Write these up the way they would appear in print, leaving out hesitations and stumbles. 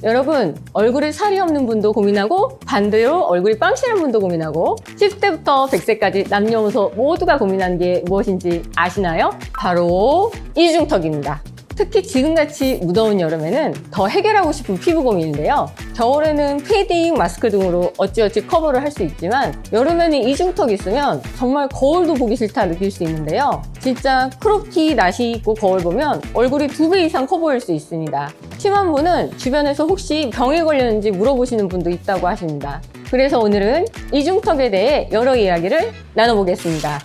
여러분, 얼굴에 살이 없는 분도 고민하고 반대로 얼굴이 빵실한 분도 고민하고 10대부터 100세까지 남녀노소 모두가 고민하는 게 무엇인지 아시나요? 바로 이중턱입니다. 특히 지금같이 무더운 여름에는 더 해결하고 싶은 피부 고민인데요. 겨울에는 패딩, 마스크 등으로 어찌어찌 커버를 할 수 있지만 여름에는 이중턱이 있으면 정말 거울도 보기 싫다 느낄 수 있는데요. 진짜 크롭티, 나시 입고 거울 보면 얼굴이 2배 이상 커 보일 수 있습니다. 심한 분은 주변에서 혹시 병에 걸렸는지 물어보시는 분도 있다고 하십니다. 그래서 오늘은 이중턱에 대해 여러 이야기를 나눠보겠습니다.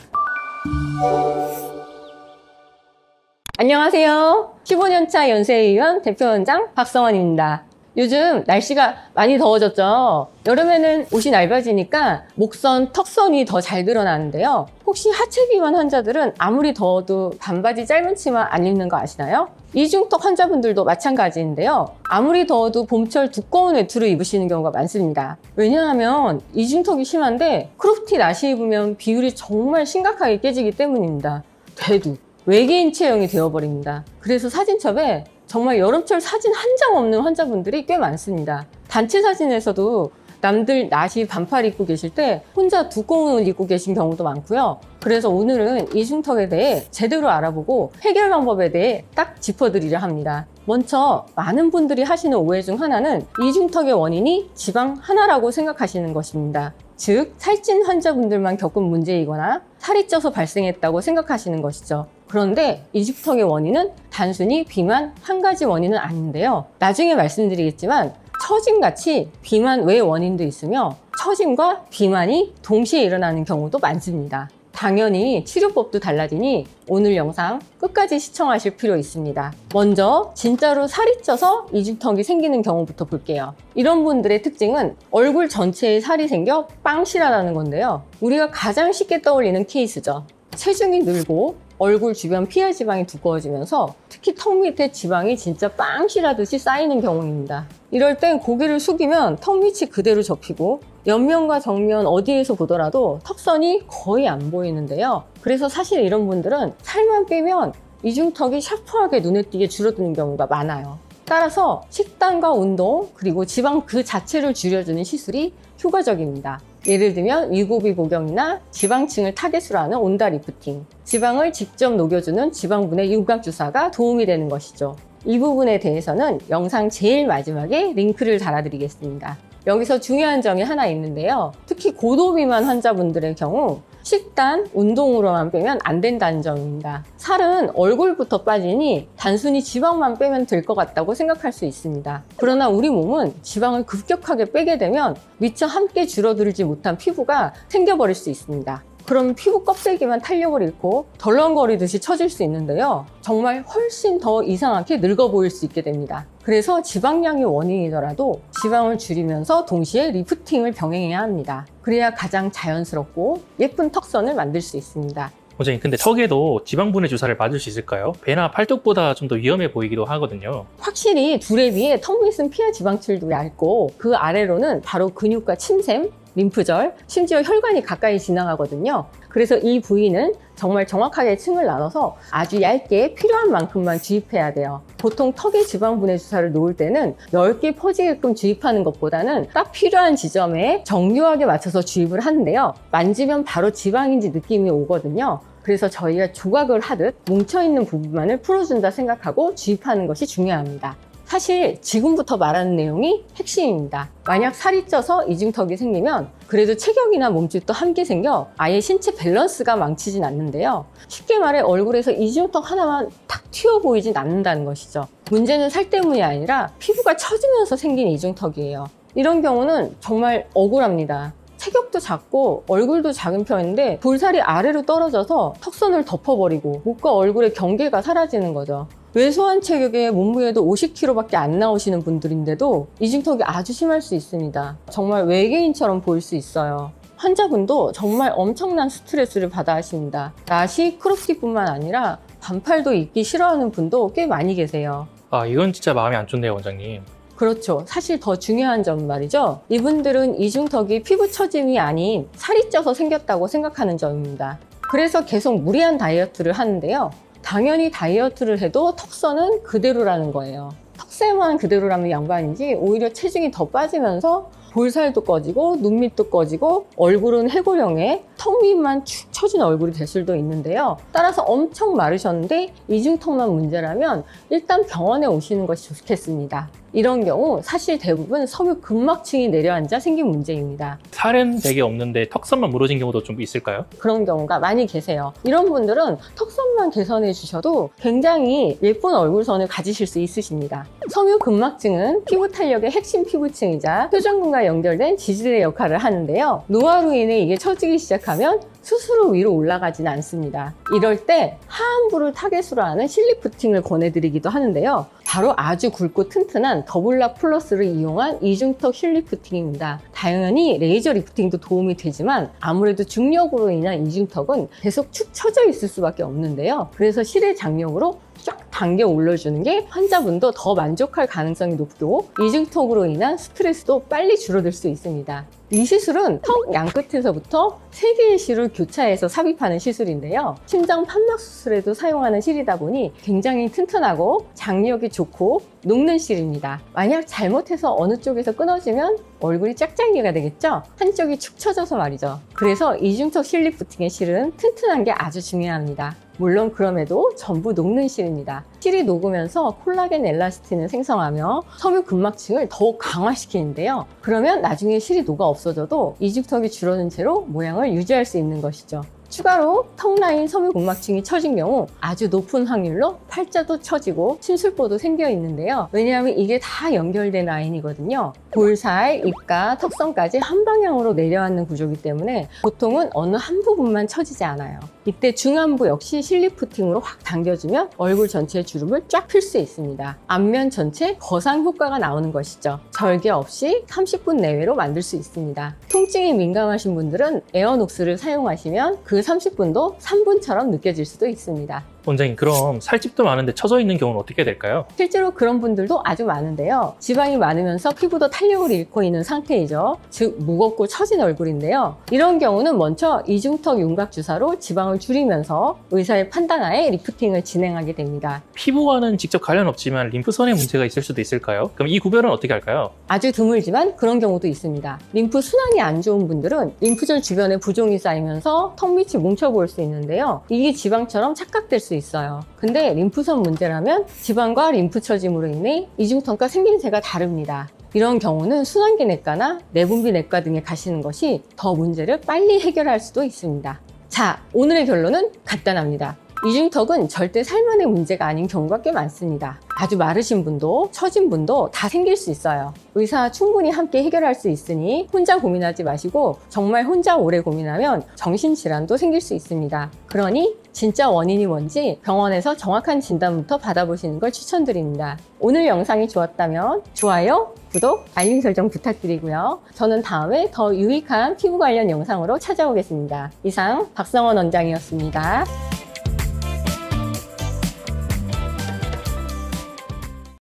안녕하세요. 15년차 연세의원 대표원장 박성원입니다. 요즘 날씨가 많이 더워졌죠. 여름에는 옷이 얇아지니까 목선, 턱선이 더 잘 드러나는데요. 혹시 하체 비만 환자들은 아무리 더워도 반바지 짧은 치마 안 입는 거 아시나요? 이중턱 환자분들도 마찬가지인데요. 아무리 더워도 봄철 두꺼운 외투를 입으시는 경우가 많습니다. 왜냐하면 이중턱이 심한데 크롭티, 나시 입으면 비율이 정말 심각하게 깨지기 때문입니다. 대두. 외계인 체형이 되어버립니다. 그래서 사진첩에 정말 여름철 사진 한 장 없는 환자분들이 꽤 많습니다. 단체 사진에서도 남들 나시 반팔 입고 계실 때 혼자 두꺼운 옷 입고 계신 경우도 많고요. 그래서 오늘은 이중턱에 대해 제대로 알아보고 해결 방법에 대해 딱 짚어드리려 합니다. 먼저 많은 분들이 하시는 오해 중 하나는 이중턱의 원인이 지방 하나라고 생각하시는 것입니다. 즉, 살찐 환자분들만 겪은 문제이거나 살이 쪄서 발생했다고 생각하시는 것이죠. 그런데 이중턱의 원인은 단순히 비만 한 가지 원인은 아닌데요. 나중에 말씀드리겠지만 처짐같이 비만 외 원인도 있으며 처짐과 비만이 동시에 일어나는 경우도 많습니다. 당연히 치료법도 달라지니 오늘 영상 끝까지 시청하실 필요 있습니다. 먼저 진짜로 살이 쪄서 이중턱이 생기는 경우부터 볼게요. 이런 분들의 특징은 얼굴 전체에 살이 생겨 빵실하다는 건데요. 우리가 가장 쉽게 떠올리는 케이스죠. 체중이 늘고 얼굴 주변 피하 지방이 두꺼워지면서 특히 턱 밑에 지방이 진짜 빵실하듯이 쌓이는 경우입니다. 이럴 땐 고개를 숙이면 턱 밑이 그대로 접히고 옆면과 정면 어디에서 보더라도 턱선이 거의 안 보이는데요. 그래서 사실 이런 분들은 살만 빼면 이중턱이 샤프하게 눈에 띄게 줄어드는 경우가 많아요. 따라서 식단과 운동 그리고 지방 그 자체를 줄여주는 시술이 효과적입니다. 예를 들면 위고비 복용이나 지방층을 타겟으로 하는 온다 리프팅, 지방을 직접 녹여주는 지방분해 윤곽 주사가 도움이 되는 것이죠. 이 부분에 대해서는 영상 제일 마지막에 링크를 달아드리겠습니다. 여기서 중요한 점이 하나 있는데요. 특히 고도비만 환자분들의 경우 식단, 운동으로만 빼면 안 된다는 점입니다. 살은 얼굴부터 빠지니 단순히 지방만 빼면 될 것 같다고 생각할 수 있습니다. 그러나 우리 몸은 지방을 급격하게 빼게 되면 미처 함께 줄어들지 못한 피부가 생겨버릴 수 있습니다. 그럼 피부 껍데기만 탄력을 잃고 덜렁거리듯이 처질 수 있는데요. 정말 훨씬 더 이상하게 늙어 보일 수 있게 됩니다. 그래서 지방량이 원인이더라도 지방을 줄이면서 동시에 리프팅을 병행해야 합니다. 그래야 가장 자연스럽고 예쁜 턱선을 만들 수 있습니다. 원장님, 근데 턱에도 지방분해 주사를 맞을 수 있을까요? 배나 팔뚝보다 좀 더 위험해 보이기도 하거든요. 확실히 둘에 비해 턱 밑은 피하 지방층도 얇고 그 아래로는 바로 근육과 침샘, 림프절, 심지어 혈관이 가까이 지나가거든요. 그래서 이 부위는 정말 정확하게 층을 나눠서 아주 얇게 필요한 만큼만 주입해야 돼요. 보통 턱에 지방분해 주사를 놓을 때는 넓게 퍼지게끔 주입하는 것보다는 딱 필요한 지점에 정교하게 맞춰서 주입을 하는데요. 만지면 바로 지방인지 느낌이 오거든요. 그래서 저희가 조각을 하듯 뭉쳐있는 부분만을 풀어준다 생각하고 주입하는 것이 중요합니다. 사실 지금부터 말하는 내용이 핵심입니다. 만약 살이 쪄서 이중턱이 생기면 그래도 체격이나 몸집도 함께 생겨 아예 신체 밸런스가 망치진 않는데요. 쉽게 말해 얼굴에서 이중턱 하나만 탁 튀어 보이진 않는다는 것이죠. 문제는 살 때문이 아니라 피부가 처지면서 생긴 이중턱이에요. 이런 경우는 정말 억울합니다. 체격도 작고 얼굴도 작은 편인데 볼살이 아래로 떨어져서 턱선을 덮어버리고 목과 얼굴의 경계가 사라지는 거죠. 왜소한 체격에 몸무게도 50kg밖에 안 나오시는 분들인데도 이중턱이 아주 심할 수 있습니다. 정말 외계인처럼 보일 수 있어요. 환자분도 정말 엄청난 스트레스를 받아 하십니다. 나시, 크롭티뿐만 아니라 반팔도 입기 싫어하는 분도 꽤 많이 계세요. 아, 이건 진짜 마음이 안 좋네요, 원장님. 그렇죠. 사실 더 중요한 점은 말이죠. 이분들은 이중턱이 피부 처짐이 아닌 살이 쪄서 생겼다고 생각하는 점입니다. 그래서 계속 무리한 다이어트를 하는데요. 당연히 다이어트를 해도 턱선은 그대로라는 거예요. 턱새만 그대로라면 양반이지 오히려 체중이 더 빠지면서 볼살도 꺼지고 눈밑도 꺼지고 얼굴은 해골형에 턱 밑만 축 처진 얼굴이 될 수도 있는데요. 따라서 엄청 마르셨는데 이중턱만 문제라면 일단 병원에 오시는 것이 좋겠습니다. 이런 경우 사실 대부분 섬유 근막층이 내려앉아 생긴 문제입니다. 살은 되게 없는데 턱선만 무너진 경우도 좀 있을까요? 그런 경우가 많이 계세요. 이런 분들은 턱선만 개선해 주셔도 굉장히 예쁜 얼굴선을 가지실 수 있으십니다. 섬유 근막층은 피부 탄력의 핵심 피부층이자 표정근과 연결된 지지대 역할을 하는데요. 노화로 인해 이게 처지기 시작하면 스스로 위로 올라가지는 않습니다. 이럴 때 하안부를 타겟으로 하는 실리프팅을 권해드리기도 하는데요. 바로 아주 굵고 튼튼한 더블락 플러스를 이용한 이중턱 실리프팅입니다. 당연히 레이저 리프팅도 도움이 되지만 아무래도 중력으로 인한 이중턱은 계속 축 처져 있을 수밖에 없는데요. 그래서 실의 장력으로 쫙 당겨 올려주는 게 환자분도 더 만족할 가능성이 높고 이중턱으로 인한 스트레스도 빨리 줄어들 수 있습니다. 이 시술은 턱 양끝에서부터 3개의 실을 교차해서 삽입하는 시술인데요. 심장 판막 수술에도 사용하는 실이다 보니 굉장히 튼튼하고 장력이 좋고 녹는 실입니다. 만약 잘못해서 어느 쪽에서 끊어지면 얼굴이 짝짝이가 되겠죠? 한쪽이 축 처져서 말이죠. 그래서 이중턱 실리프팅의 실은 튼튼한 게 아주 중요합니다. 물론 그럼에도 전부 녹는 실입니다. 실이 녹으면서 콜라겐 엘라스틴을 생성하며 섬유 근막층을 더욱 강화시키는데요. 그러면 나중에 실이 녹아 없어져도 이중턱이 줄어든 채로 모양을 유지할 수 있는 것이죠. 추가로 턱 라인 섬유 근막층이 처진 경우 아주 높은 확률로 팔자도 처지고 침술보도 생겨 있는데요. 왜냐하면 이게 다 연결된 라인이거든요. 볼살, 입가, 턱선까지 한 방향으로 내려앉는 구조이기 때문에 보통은 어느 한 부분만 처지지 않아요. 이때 중안부 역시 실리프팅으로 확 당겨주면 얼굴 전체의 주름을 쫙 필 수 있습니다. 앞면 전체 거상 효과가 나오는 것이죠. 절개 없이 30분 내외로 만들 수 있습니다. 통증에 민감하신 분들은 에어녹스를 사용하시면 그 30분도 3분처럼 느껴질 수도 있습니다. 원장님, 그럼 살집도 많은데 처져 있는 경우는 어떻게 될까요? 실제로 그런 분들도 아주 많은데요. 지방이 많으면서 피부도 탄력을 잃고 있는 상태이죠. 즉 무겁고 처진 얼굴인데요. 이런 경우는 먼저 이중턱 윤곽 주사로 지방을 줄이면서 의사의 판단하에 리프팅을 진행하게 됩니다. 피부와는 직접 관련 없지만 림프선에 문제가 있을 수도 있을까요? 그럼 이 구별은 어떻게 할까요? 아주 드물지만 그런 경우도 있습니다. 림프 순환이 안 좋은 분들은 림프절 주변에 부종이 쌓이면서 턱 밑이 뭉쳐 보일 수 있는데요. 이게 지방처럼 착각될 수 있어요. 근데 림프선 문제라면 지방과 림프 처짐으로 인해 이중턱과 생김새가 다릅니다. 이런 경우는 순환기내과나 내분비내과 등에 가시는 것이 더 문제를 빨리 해결할 수도 있습니다. 자, 오늘의 결론은 간단합니다. 이중턱은 절대 살만의 문제가 아닌 경우가 꽤 많습니다. 아주 마르신 분도 처진 분도 다 생길 수 있어요. 의사와 충분히 함께 해결할 수 있으니 혼자 고민하지 마시고 정말 혼자 오래 고민하면 정신질환도 생길 수 있습니다. 그러니 진짜 원인이 뭔지 병원에서 정확한 진단부터 받아보시는 걸 추천드립니다. 오늘 영상이 좋았다면 좋아요, 구독, 알림 설정 부탁드리고요. 저는 다음에 더 유익한 피부 관련 영상으로 찾아오겠습니다. 이상 박성원 원장이었습니다.